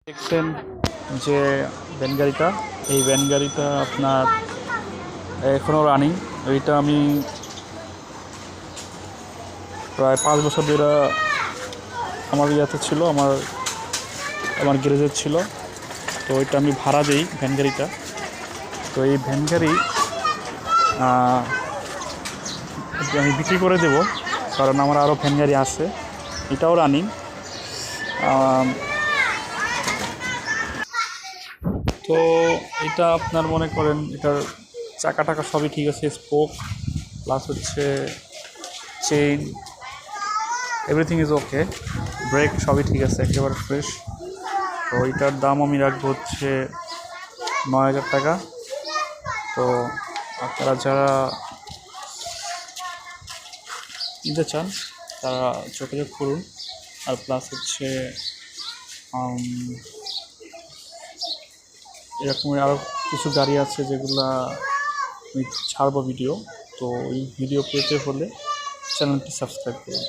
দেখছেন যে ভ্যান গাড়িটা, এই ভ্যান গাড়িটা আপনার এখনও রানিং। এইটা আমি প্রায় 5 বছর ধরে আমার ইয়াতে ছিল, আমার গ্যারেজের ছিল। তো এটা আমি ভাড়া দিই ভ্যান গাড়িটা। তো এই ভ্যান গাড়ি আমি বিক্রি করে দেব, কারণ আমার আরও ভ্যান গাড়ি আছে। এটাও রানিং। তো এটা আপনার মনে করেন এটার চাকা টাকা সবই ঠিক আছে, স্পোক প্লাস হচ্ছে chain, everything is okay, brake সবই ঠিক আছে, একেবারে ফ্রেশ। তো এটার দাম আমি রাখবো হচ্ছে 9,000 টাকা। তো আপনারা যারা নিতে চান তারা যোগাযোগ করুন। আর প্লাস হচ্ছে এরকমের আরও কিছু গাড়ি আছে যেগুলা আমি ছাড়বো ভিডিও। তো এই ভিডিও পেতে হলে চ্যানেলটি সাবস্ক্রাইব করুন।